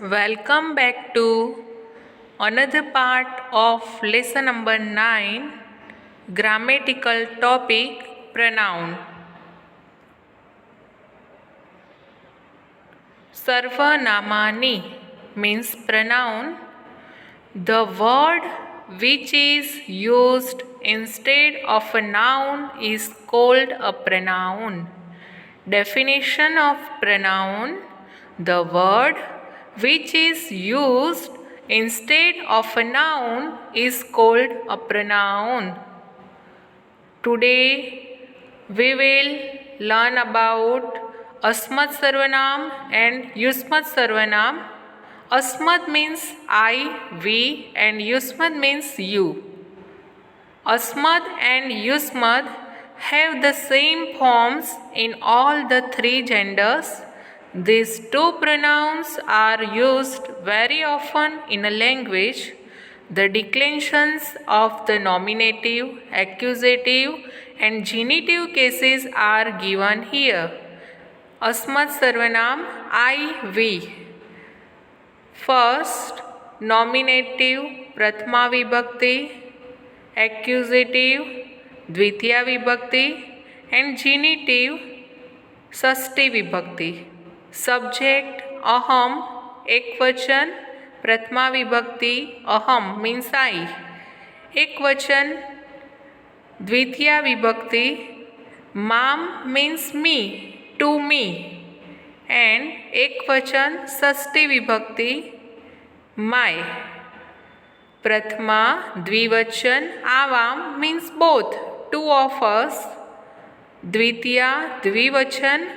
Welcome back to another part of lesson number 9, grammatical topic pronoun. Sarvanamani means pronoun, the word which is used instead of a noun is called a pronoun. Definition of pronoun: the word which is used instead of a noun is called a pronoun. Today we will learn about Asmat Sarvanam and Yusmat Sarvanam. Asmat means I, we, and Yusmat means you. Asmat and Yusmat have the same forms in all the three genders. These two pronouns are used very often in a language. The declensions of the nominative, accusative, and genitive cases are given here. Asmat Sarvanam I, we. First, nominative Prathama Vibhakti, accusative द्वितीया विभक्ति and genitive षष्ठी विभक्ति. Subject अहम एकवचन प्रथमा विभक्ति अहम means I. एकवचन द्वितीया विभक्ति माम means me, to me, and एकवचन षष्ठी विभक्ति my. प्रथमा द्विवचन आवाम means both, two of us. द्वितीया द्विवचन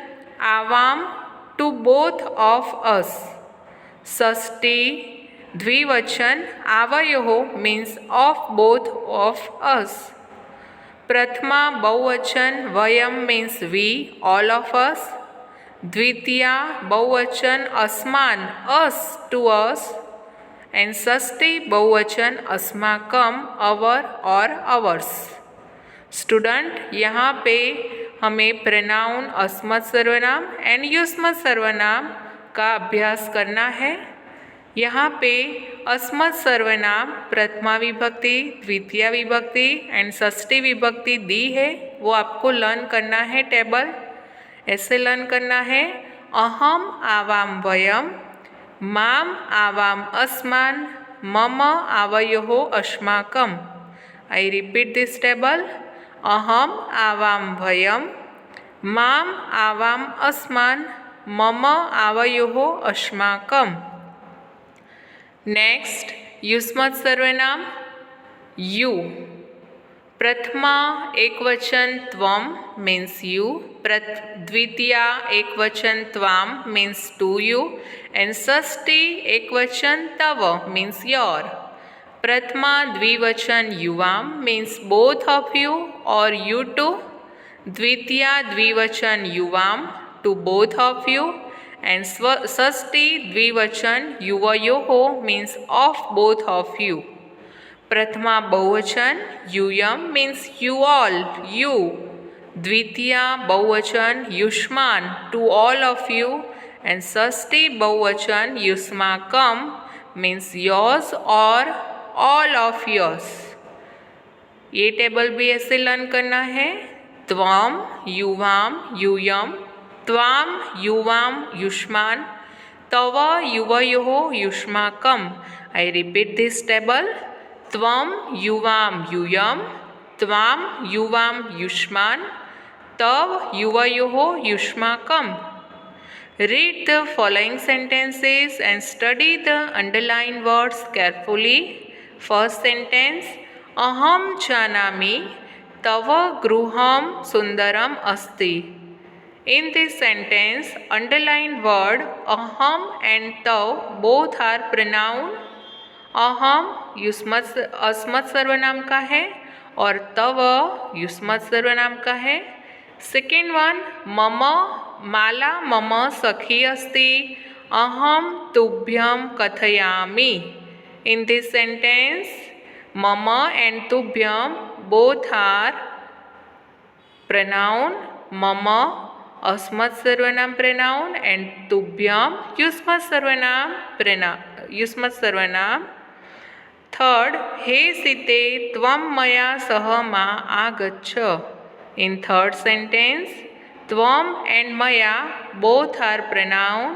आवाम to both of us. षष्ठी द्विवचन आवयोः means of both of us. प्रथमा बहुवचन वयम means we, all of us. द्वितीया बहुवचन अस्मान us, to us. And षष्ठी बहुवचन अस्माकम our और ours. स्टूडेंट, यहाँ पे हमें प्रनाउन अस्मत् सर्वनाम एंड युष्मत् सर्वनाम का अभ्यास करना है. यहाँ पे अस्मत् सर्वनाम प्रथमा विभक्ति, द्वितीया विभक्ति एंड षष्ठी विभक्ति दी है, वो आपको लर्न करना है. टेबल ऐसे लर्न करना है: अहम आवाम वयम, माम आवाम अस्मान, मम आवयोः अस्माकम. I repeat this table: अहम आवाम वयम, माम आवाम अस्मान, मम आवयोः अस्माकम. नेक्स्ट, युष्मत् सर्वनाम यू. प्रथमा एकवचन त्वम means you, द्वितीया एकवचन त्वाम means to you, and षष्ठी एकवचन तव means your. प्रथमा द्विवचन युवाम means both of you or you two. द्वितीया द्विवचन युवाम to both of you, and षष्ठी द्विवचन युवयोः means of both of you. प्रथमा बहुवचन यूयम means you all, you. द्वितीया बहुवचन युष्मान to all of you, and षष्ठी बहुवचन युष्माकम means yours or all of yours. ये table भी ऐसे learn करना है: त्वम युवाम यूयम, त्वाम युवाम युष्मान, तव युवयोः युष्माकम. I repeat this table: त्वम युवाम यूयम, त्वाम युवाम युष्मान, तव युवयोः युष्माकम. Read the following sentences and study the underlined words carefully. First sentence: अहम जानामि तव गृहं सुंदरम अस्ति. In this sentence, underlined word aham and tav both are pronoun. aham अस्मत् सर्वनाम का है और तव युष्मत् सर्वनाम का है. सेकेंड वन, मम माला मम सखी अस्ति, अहम तुभ्यं कथयामि. In this sentence, mama and tubhyam both are pronoun. Mama अस्मत् सर्वनाम प्रोनाउन एंड तुभ्यम युष्मत् सर्वनाम. थर्ड, हे सीते त्वं मया सह मा आगच्छ. In third sentence, tvam and maya both are pronoun.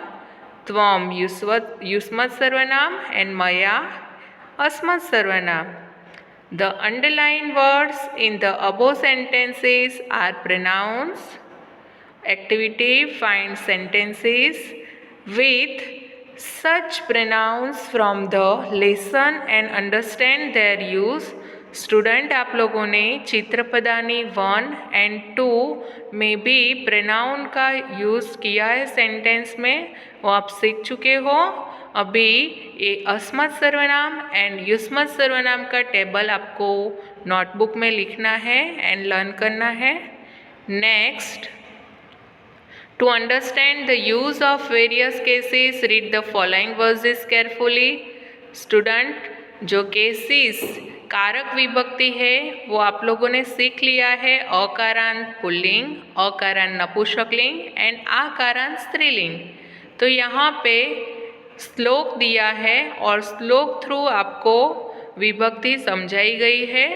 Tvam yusmat sarvanam and maya asmat sarvanam. The underlined words in the above sentences are pronouns. Activity: find sentences with such pronouns from the lesson and understand their use. Student, आप लोगों ने चित्रपदानी 1 and 2 में भी pronoun का use किया है sentence में, वो आप सीख चुके हो. अभी ये अस्मत् सर्वनाम एंड युष्मत् सर्वनाम का टेबल आपको नोटबुक में लिखना है एंड लर्न करना है. Next, to understand the use of various cases read the following verses carefully. Student, जो केसेस कारक विभक्ति है वो आप लोगों ने सीख लिया है. अकारांत पुल्लिंग, अकारांत नपुंसकलिंग एंड आकारांत स्त्रीलिंग. तो यहाँ पे श्लोक दिया है और श्लोक थ्रू आपको विभक्ति समझाई गई है.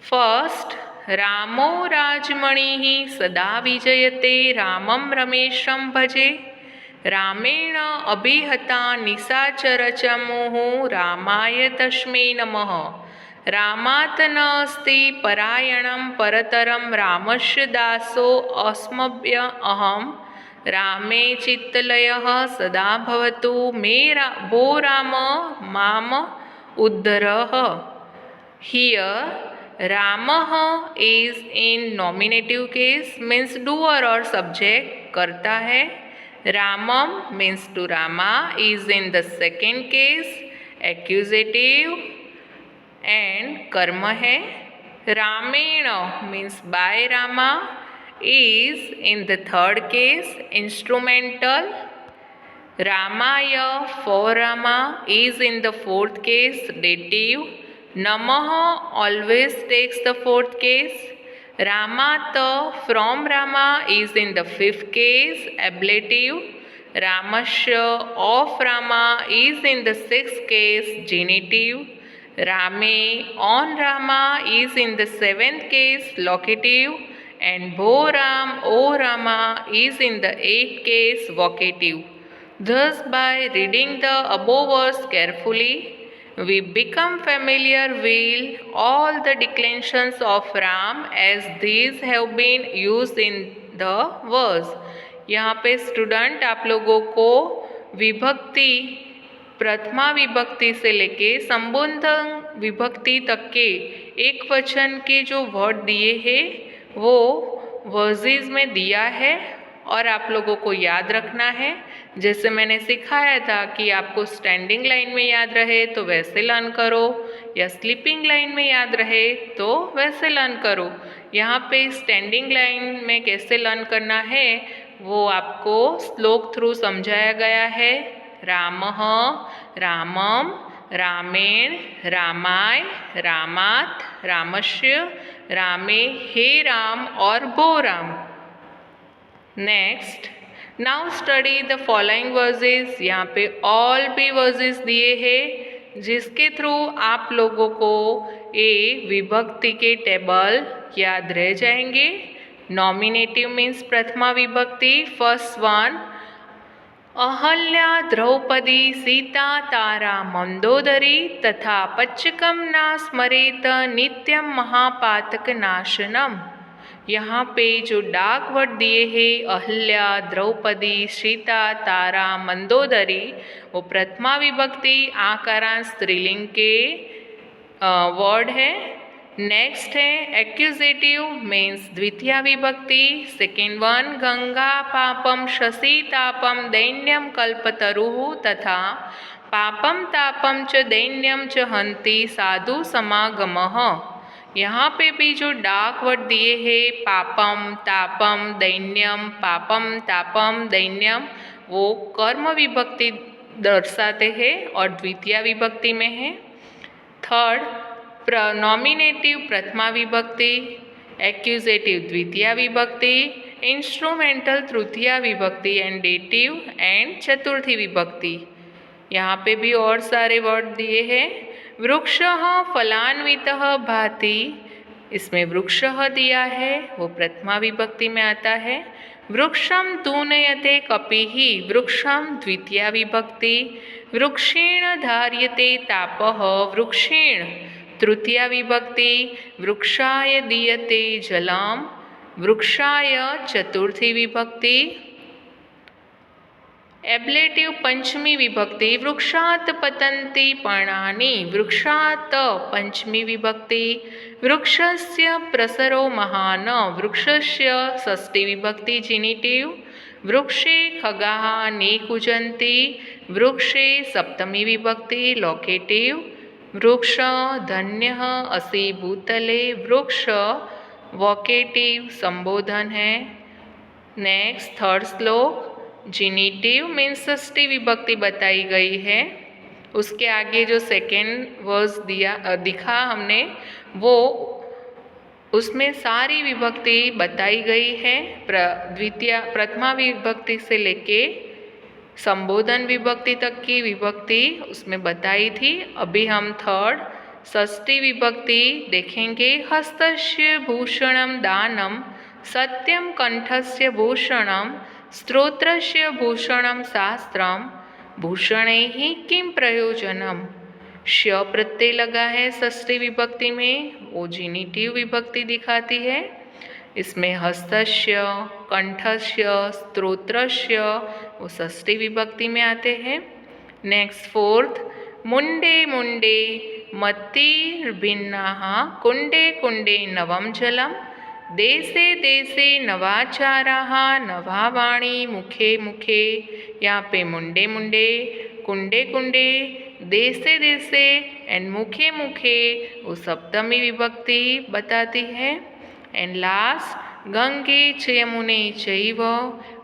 फर्स्ट, रामो राजमणि सदा विजयते रामं रमेशं भजे. रामेण अभिहता निशाचरचमुः रामाय तस्मै नमः. रामात् नास्ति परायणं परतरं रामस्य दासो अस्मभ्य अहं. रामे चित्तलयः सदा भवतु मे भो राम माम उद्धरः. Here Ramah is in nominative case, means doer or subject, करता है. Ramam means to Rama is in the second case, accusative and karma है. Ramena means by Rama is in the third case, instrumental. Ramaya for Rama is in the fourth case, dative. Namaha always takes the fourth case. Ramata from Rama is in the fifth case, ablative. Ramasya of Rama is in the sixth case, genitive. Rame on Rama is in the seventh case, locative. And Bho Ram O Rama is in the eighth case, vocative. Thus, by reading the above words carefully, we become familiar with all the declensions of Ram as these have been used in the verse. यहाँ पे student आप लोगों को विभक्ति, प्रथमा विभक्ति से लेके संबोधन विभक्ति तक के एक वचन के जो वर्ड दिए हैं वो वर्सेस में दिया है और आप लोगों को याद रखना है. जैसे मैंने सिखाया था कि आपको स्टैंडिंग लाइन में याद रहे तो वैसे लर्न करो, या स्लीपिंग लाइन में याद रहे तो वैसे लर्न करो. यहाँ पे स्टैंडिंग लाइन में कैसे लर्न करना है वो आपको श्लोक थ्रू समझाया गया है. रामः, रामम, रामेण, रामाय, रामात्, रामस्य, रामे, हे राम और भो Ram. Next, now study the following versus. यहाँ पे ऑल भी वर्सेस दिए हैं जिसके थ्रू आप लोगों को ये विभक्ति के टेबल याद रह जाएंगे. नॉमिनेटिव मीन्स प्रथमा विभक्ति. फर्स्ट वन, अहल्या द्रौपदी सीता तारा मंदोदरी तथा पच्चकम न स्मरेत नित्यम महापातक नाशनम. यहाँ पे जो डाक वर्ड दिए हैं अहल्या, द्रौपदी, सीता, तारा, मंदोदरी, वो प्रथमा विभक्ति आकारांत स्त्रीलिंग के वर्ड है. नेक्स्ट है एक्यूजेटिव मीन्स द्वितीय विभक्ति. सेकेंड वन, गंगा पापम शशि तापम दैन्यम कल्पतरुः तथा पापम तापम च दैन्यम च हन्ति साधु समागमः. यहाँ पे भी जो डाक वर्ड दिए हैं पापम, तापम, दैन्यम, पापम, तापम, दैन्यम, वो कर्म विभक्ति दर्शाते हैं और द्वितीय विभक्ति में है. थर्ड, नॉमिनेटिव प्रथमा विभक्ति, एक्यूजेटिव द्वितीय विभक्ति, इंस्ट्रूमेंटल तृतीया विभक्ति एंड डेटिव एंड चतुर्थी विभक्ति। यहाँ पे भी और सारे वर्ड दिए हैं। वृक्षः फलान्वितः भाति, इसमें वृक्षः दिया है, वो प्रथमा विभक्ति में आता है। वृक्षं तूनयते कपिः, वृक्षं द्वितीया विभक्ति। वृक्षेण धार्यते तापः, वृक्षेण तृतीया विभक्ति। वृक्षाय दीयते जलम, वृक्षाय चतुर्थी विभक्ति। एब्लेटिव पंचमी विभक्ति। वृक्षात् पतन्ति पर्णानि, वृक्षात् पंचमी विभक्ति। वृक्षस्य प्रसरो महान्, वृक्षस्य षष्ठी विभक्ति जिनिटिव। वृक्षे खगाः न कूजन्ति, वृक्षे सप्तमी विभक्ति लोकेटिव। वृक्ष धन्यः असि भूतले, वृक्ष वोकेटिव संबोधन है। नेक्स्ट थर्ड श्लोक। जिनिटिव मीन्स षष्ठी विभक्ति बताई गई है। उसके आगे जो सेकेंड वर्स दिखा हमने, वो उसमें सारी विभक्ति बताई गई है। प्रथमा विभक्ति से लेके संबोधन विभक्ति तक की विभक्ति उसमें बताई थी। अभी हम थर्ड षष्ठी विभक्ति देखेंगे। हस्तस्य भूषणम दानम, सत्यम कंठस्य भूषणम, स्तोत्रस्य भूषणम शास्त्रम, भूषणैः किं प्रयोजनम। श प्रत्यय लगा है षष्ठी विभक्ति में, वो जिनिटिव विभक्ति दिखाती है। इसमें हस्तस्य, कंठस्य, स्तोत्रस्य वो षष्ठी विभक्ति में आते हैं। Next fourth. मुंडे मुंडे मतिर्भिन्नाः, कुंडे कुंडे नवम जलम, देशे देशे नवाचाराः, नवावाणी मुखे मुखे। यहाँ पे मुंडे मुंडे, कुंडे कुंडे, देशे देशे एंड मुखे मुखे वो सप्तमी विभक्ति बताती है। एंड लास्ट गंगे च यमुने चैव,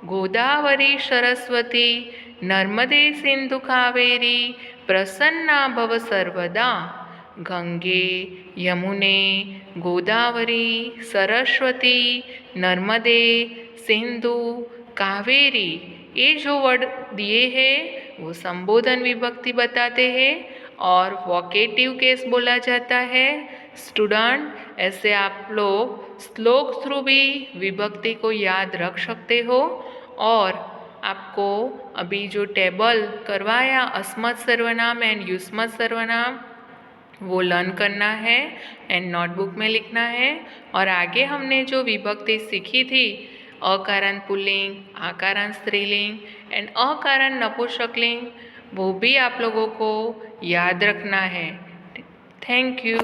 गोदावरी सरस्वती, नर्मदे सिंधु कावेरी, प्रसन्ना भव सर्वदा। गंगे, यमुने, गोदावरी, सरस्वती, नर्मदे, सिंधु, कावेरी, ये जो वर्ड दिए हैं वो संबोधन विभक्ति बताते हैं और वोकेटिव केस बोला जाता है। स्टूडेंट, ऐसे आप लोग श्लोक थ्रू भी विभक्ति को याद रख सकते हो। और आपको अभी जो टेबल करवाया अस्मत् सर्वनाम एंड युष्मत् सर्वनाम, वो लर्न करना है एंड नोटबुक में लिखना है। और आगे हमने जो विभक्ति सीखी थी, अकारण पुल्लिंग, आकारण स्त्रीलिंग एंड अकारण नपुंसकलिंग, वो भी आप लोगों को याद रखना है। Thank you.